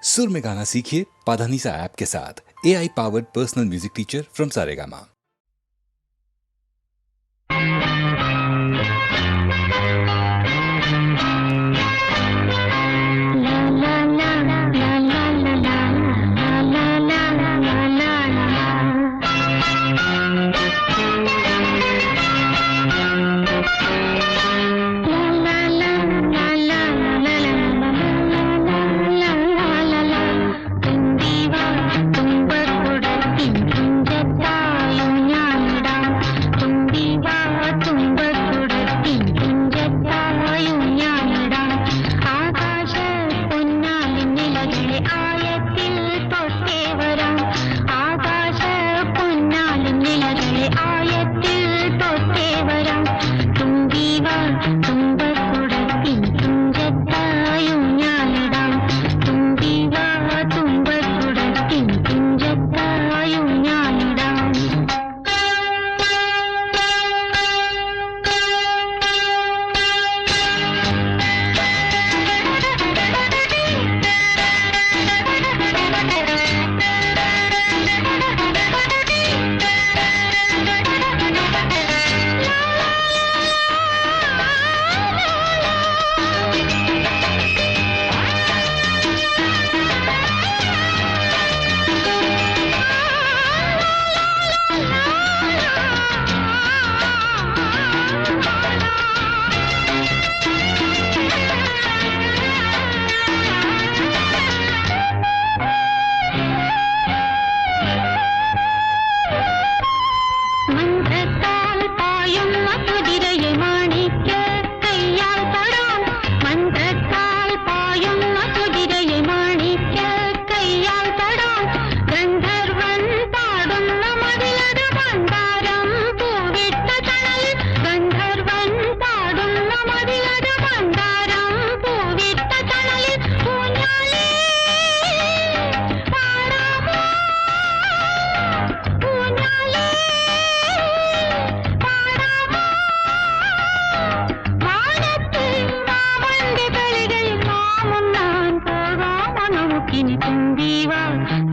सुर में गाना सीखिए पाधानीसा ऐप के साथ। AI powered personal music teacher from Saregama.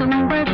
ും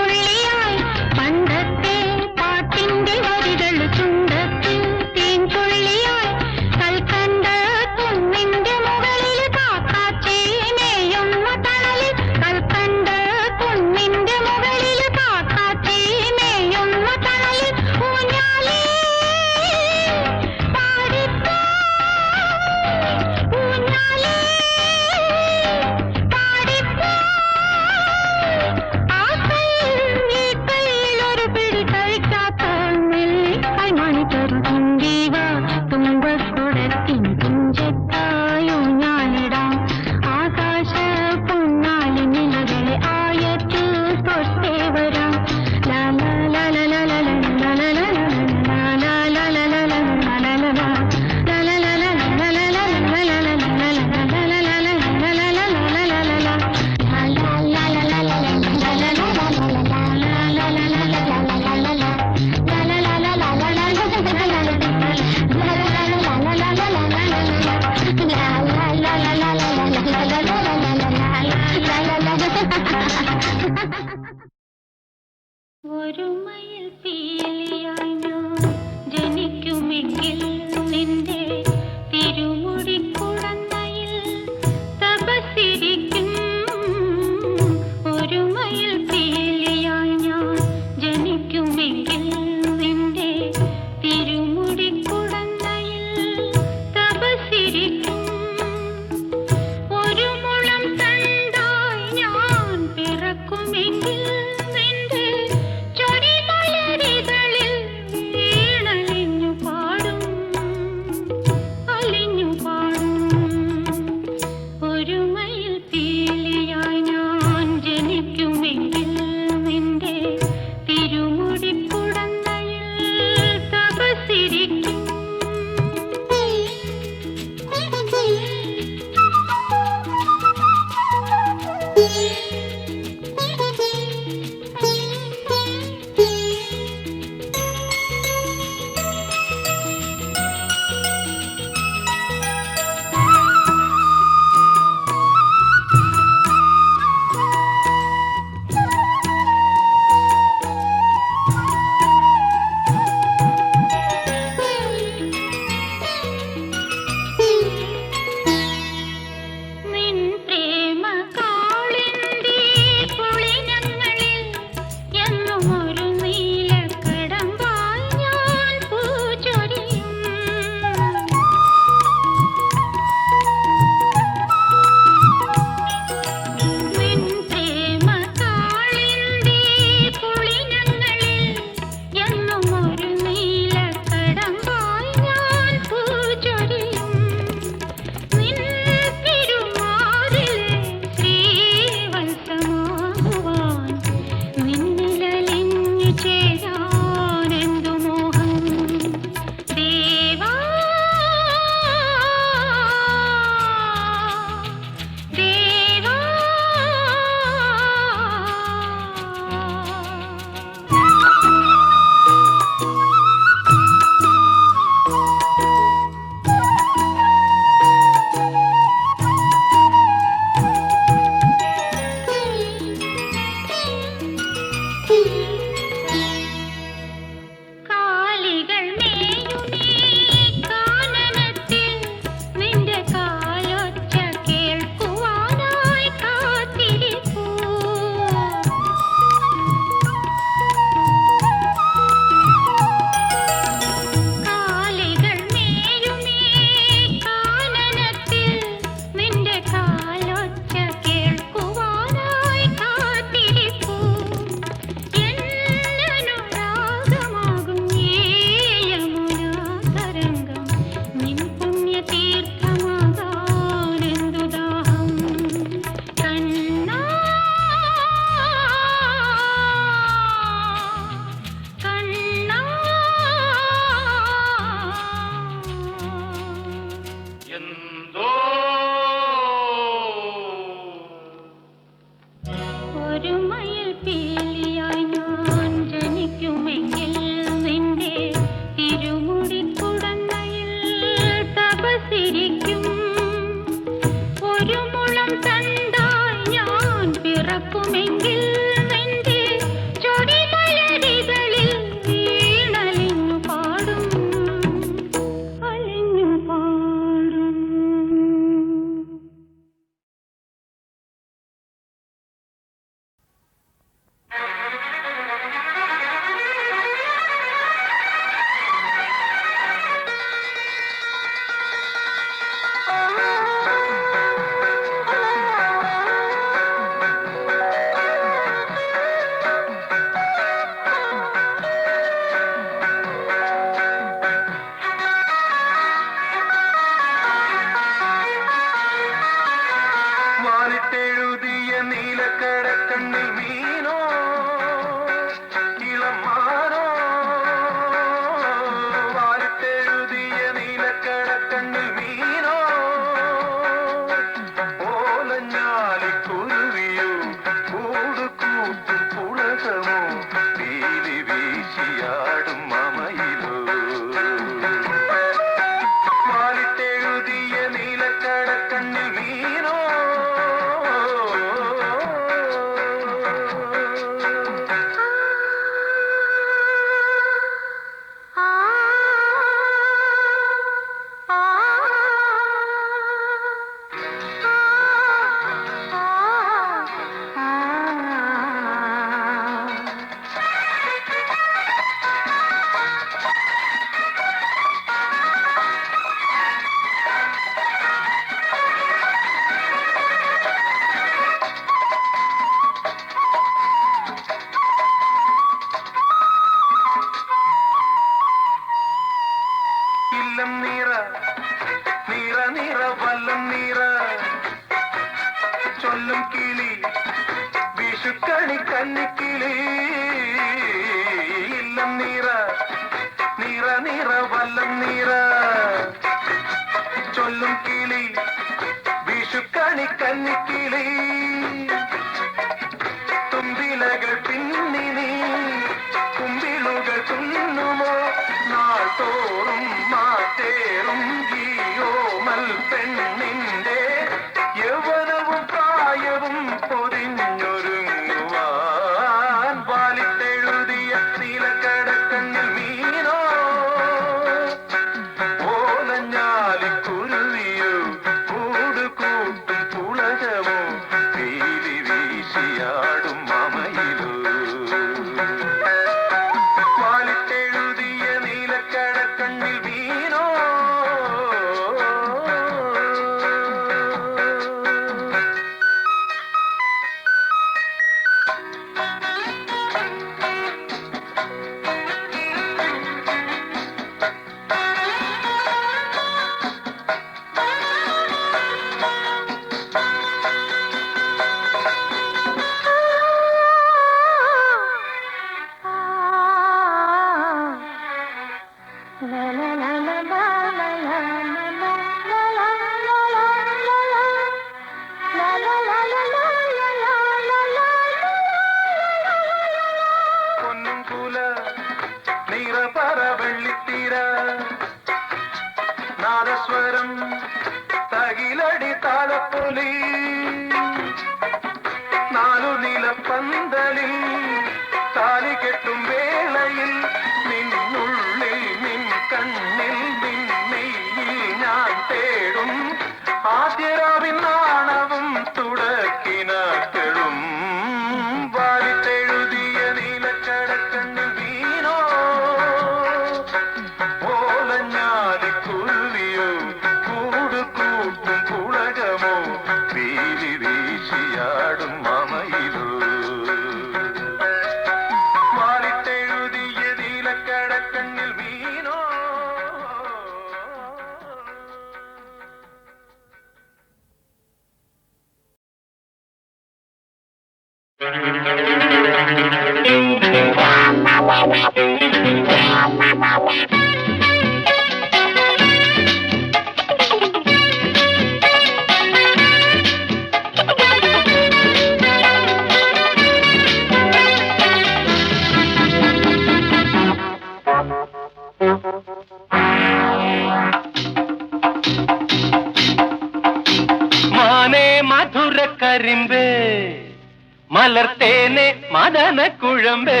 മലർത്തേനെ മദന കുഴമ്പേ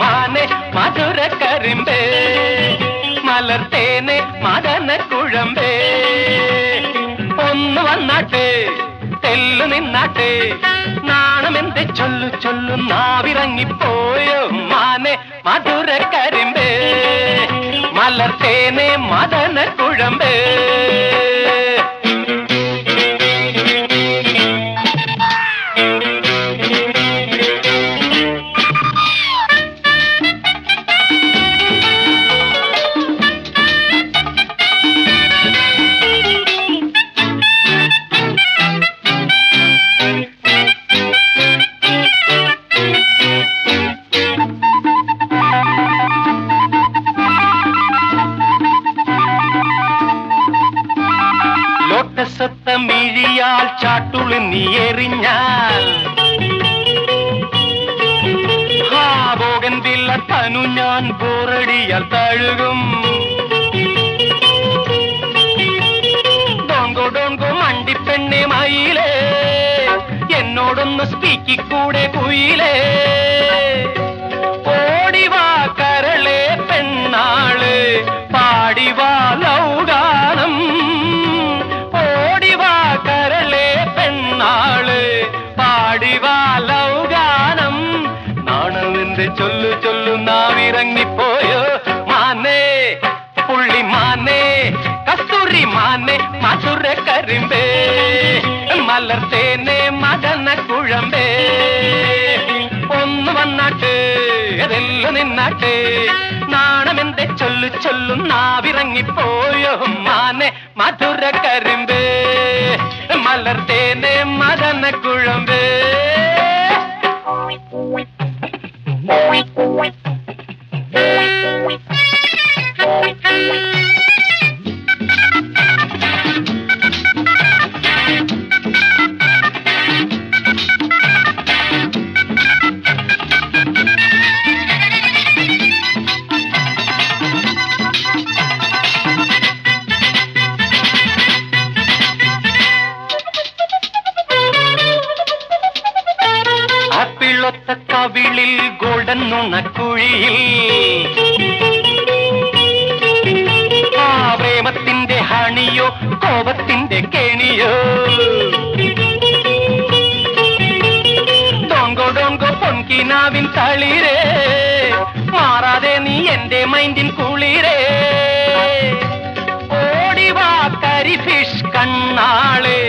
മാനെ മധുര കരിമ്പേ മലർത്തേനെ മദന കുഴമ്പേ ഒന്ന് വന്നാട്ടെ തെല്ലു നിന്നാട്ടെ നാണമെന്ത് ചൊല്ലു ചൊല്ലു നാവിറങ്ങിപ്പോയോ മാനെ മധുര കരിമ്പേ മലർത്തേനെ മദന കുഴമ്പേ ലോട്ടസത്തമിഴിയാൽ ചാട്ടുളി നീ എറിഞ്ഞാൽ ഭോഗൻ വില്ല തനു ഞാൻ ബോറടിയാൽ തഴുകും ഡോങ്കോ ഡോങ്കോ മണ്ടിപ്പെണ്ണെ മയിലേ എന്നോടൊന്ന് സ്പീക്കിക്കൂടെ കുയിലേ ഓടിവാ കരളെ പെണ്ണാള് പാടിവാ ലൗഗാനം ഓടിവാ കരളെ പെണ്ണാള് പാടിവാ ലൗഗാനം നാണമെന്ത് ചൊല്ലു ചൊല്ലു നാവിറങ്ങിപ്പോയോ മാനേ പുള്ളി മാനേ കസ്തൂരി മാനേ മധുര കരിമ്പേ മലർത്തേനെ മദന കുഴമ്പേ ഒന്ന് വന്നാട്ടെ അതെല്ലാം നിന്നാട്ടെ നാണമെന്ത് ചൊല്ലു ചൊല്ലും നാവിറങ്ങിപ്പോയോ മാനെ മധുര കരിമ്പേ മലർത്തേനെ മദന കുഴമ്പേ ആപ്പിളൊത്ത കവിളിൽ ഗോൾഡൻ നുണക്കുഴിയിൽ ആ പ്രേമത്തിന്റെ ഹണിയോ കോപത്തിന്റെ കെണിയോ ഡോങ്കോ ഡോങ്കോ പൊൻകിനാവിൻ തളിരേ മാറാതെ നീ എന്റെ മൈൻഡിൻ കുളിരേ ഓടിവാ കരി ഫിഷ് കണ്ണാളെ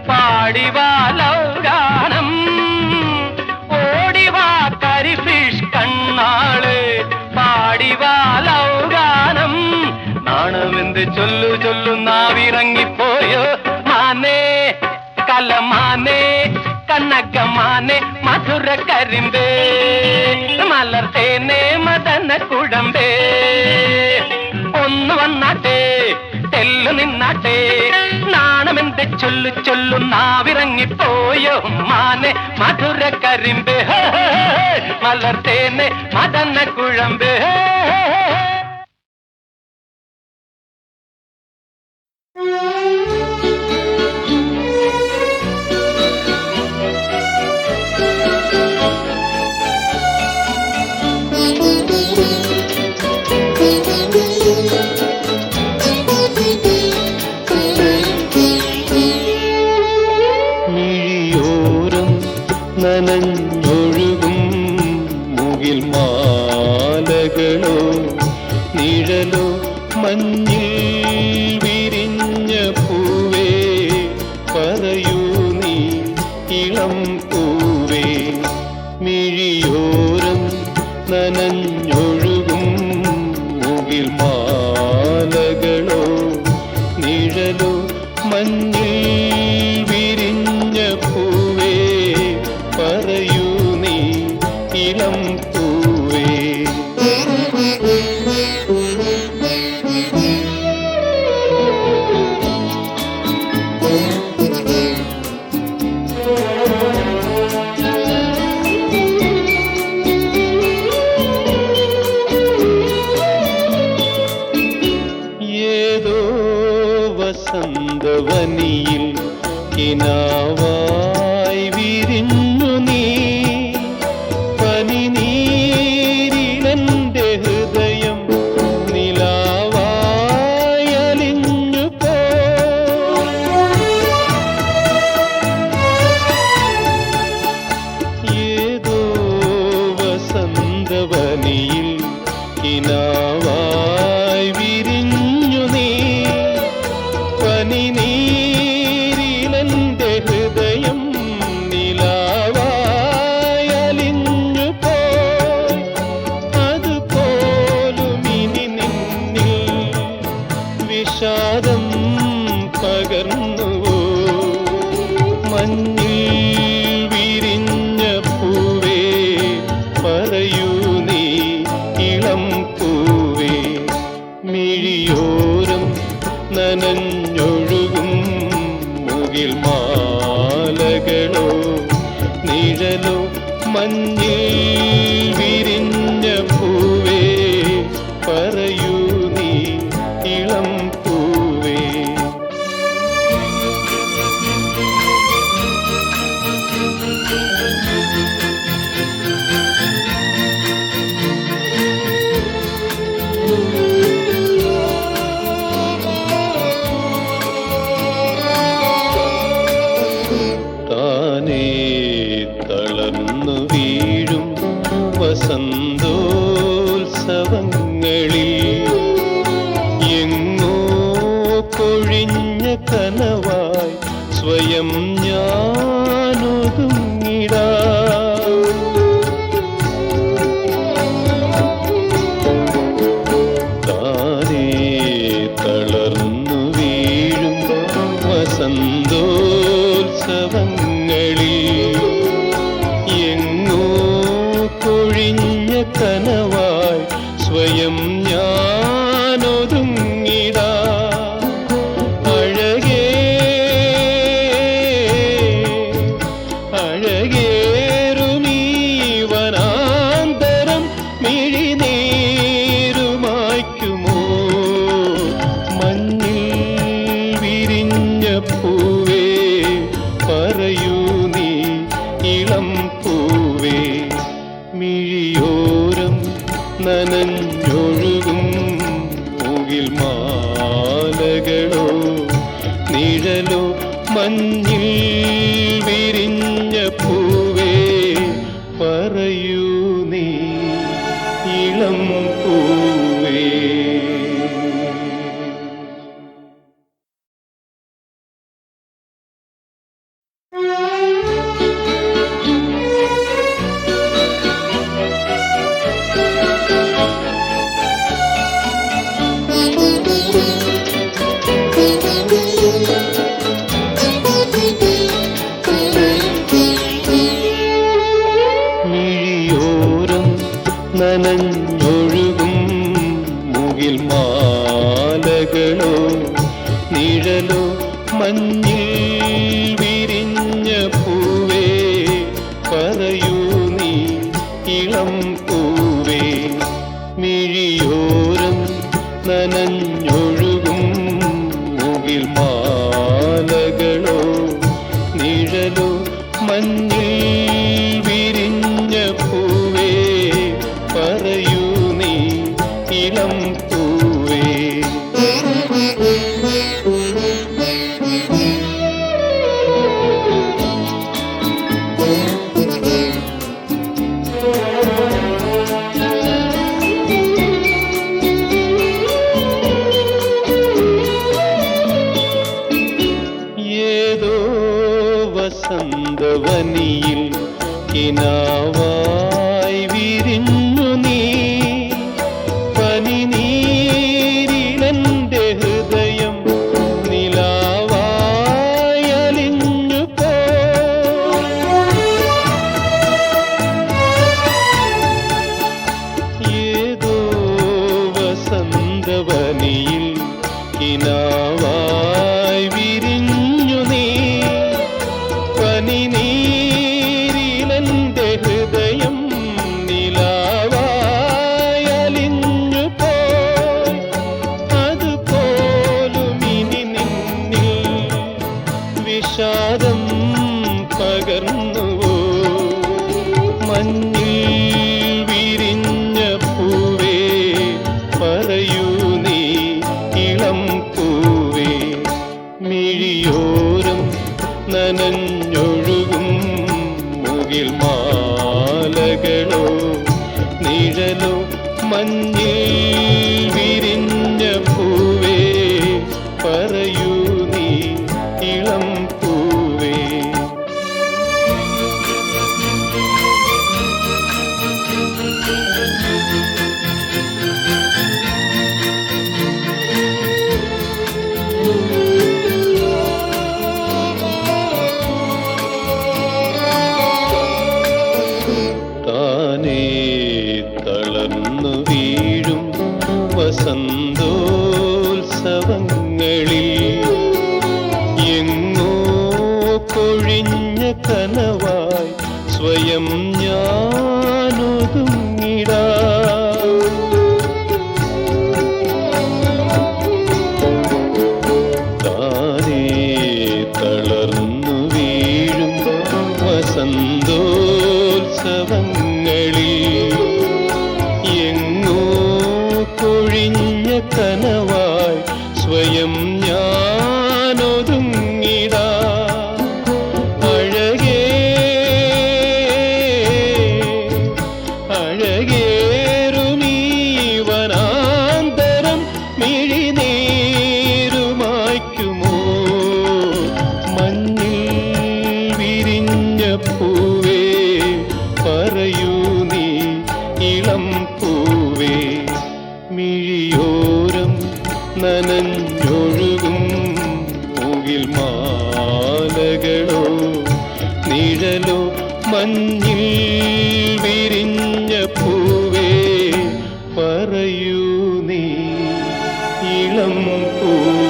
പാടിവാ ലൗഗാനം ഓടിവാ കരി ഫിഷ് കണ്ണാളെ പാടിവാ ലൗഗാനം നാണമെന്ത് ചൊല്ലു ചൊല്ലു നാവിറങ്ങിപ്പോയോ മാനേ കലമാനേ കനകമാനേ മധുര കരിമ്പേ മലർത്തേനെ മദന കുഴമ്പേ ഒന്ന് വന്നാട്ടെ തെല്ലു നിന്നാട്ടെ നാണമെന്ത് ചൊല്ലു ചൊല്ലു നാവിറങ്ങിപ്പോയോ മാനെ മധുര കരിമ്പേ മലർത്തേനെ മദന കുഴമ്പേ നനഞ്ഞൊഴുകും മുകിൽ മാലകളോ നിഴലോ മഞ്ഞിൽ വിരിഞ്ഞ പൂവേ പറയൂ നീ ഇളം പൂവേ മിഴിയോരം നനഞ്ഞൊഴുകും മുകിൽ മാലകളോ നിഴലോ മഞ്ഞിൽ വിരിഞ്ഞ പൂവേ പറയൂ നീ ഇളം പൂവേ മഞ്ഞിൽ വിരിഞ്ഞ പൂവേ പറയൂ നീ ഇളം പൂവേ. താനേ തളർന്നു വീഴും വസന്തോത്സവങ്ങളിൽ എങ്ങോ കൊഴിഞ്ഞ കനവായി സ്വയം ഞാനൊതുങ്ങിടാം. താനേ തളർന്നു വീഴും വസന്തോത്സവങ്ങളിൽ എങ്ങോ കൊഴിഞ്ഞ കനവായി സ്വയം ഞാനൊതുങ്ങിടാം. അഴകേ അഴകേറുമീ വനാന്തരം മിഴിനീരുമായ്ക്കുമോ മഞ്ഞിൽ വിരിഞ്ഞ പൂവേ പറയൂ നീ ഇളം പൂവേ. മിഴിയോരം നനഞ്ഞൊഴുകും മുകിൽ മാലകളോ നിഴലോ മഞ്ഞിൽ വിരിഞ്ഞ പൂവേ പറയൂ നീ ഇളം പൂവേ. മിഴിയോരം നനഞ്ഞൊഴുകും മുകിൽ മാലകളോ നിഴലോ മഞ്ഞിൽ വിരിഞ്ഞ പൂവേ പറയൂ നീ ഇളം പൂവേ. മിഴിയോരം നനഞ്ഞൊഴുകും മുകിൽ മാലകളോ നിഴലോ മഞ്ഞിൽ വിരിഞ്ഞ പൂവേ പറയൂ നീ ഇളം പൂവേ. ഏതോ വസന്തവനിയിൽ കിനാവായി വിരിഞ്ഞു നീ പനിനീരിലെന്റെ ഹൃദയം നിലാവായി അലിഞ്ഞു പോ. ഏതോ വസന്തവനിയിൽ കിനാവായി വിരിഞ്ഞു നീ പനിനീരിലെന്റെ ഹൃദയം നിലാവായി അലിഞ്ഞു പോയി. അതുപോലും ഇനി നിന്നിൽ വിഷാദം പകർന്നുവോ മഞ്ഞിൽ വിരിഞ്ഞ പൂവേ പറയൂ നീ ഇളം പൂവേ. മിഴിയോരം നനഞ്ഞൊഴുകും മുകിൽ മാലകളോ നിഴലോ മഞ്ഞിൽ വിരിഞ്ഞ പൂവേ പറയൂ നീ ഇളം പൂവേ. താനേ തളർന്നു വീഴും വസന്തോത്സവങ്ങളിൽ എങ്ങോ കൊഴിഞ്ഞ കനവായി സ്വയം ഞാനൊതുങ്ങിടാം. താനേ തളർന്നു വീഴും വസന്തോത്സവങ്ങളിൽ എങ്ങോ കൊഴിഞ്ഞ കനവായി സ്വയം ഞാനൊതുങ്ങിടാം. അഴകേ അഴകേറുമീ വനാന്തരം മിഴിനീരുമായ്ക്കുമോ? മഞ്ഞിൽ വിരിഞ്ഞ പൂവേ പറയൂ നീ ഇളം പൂവേ. മിഴിയോരം നനഞ്ഞൊഴുകും മുകിൽ മാലകളോ നിഴലോ മഞ്ഞിൽ വിരിഞ്ഞ പൂവേ പറയൂ നീ ഇളം പൂവേ.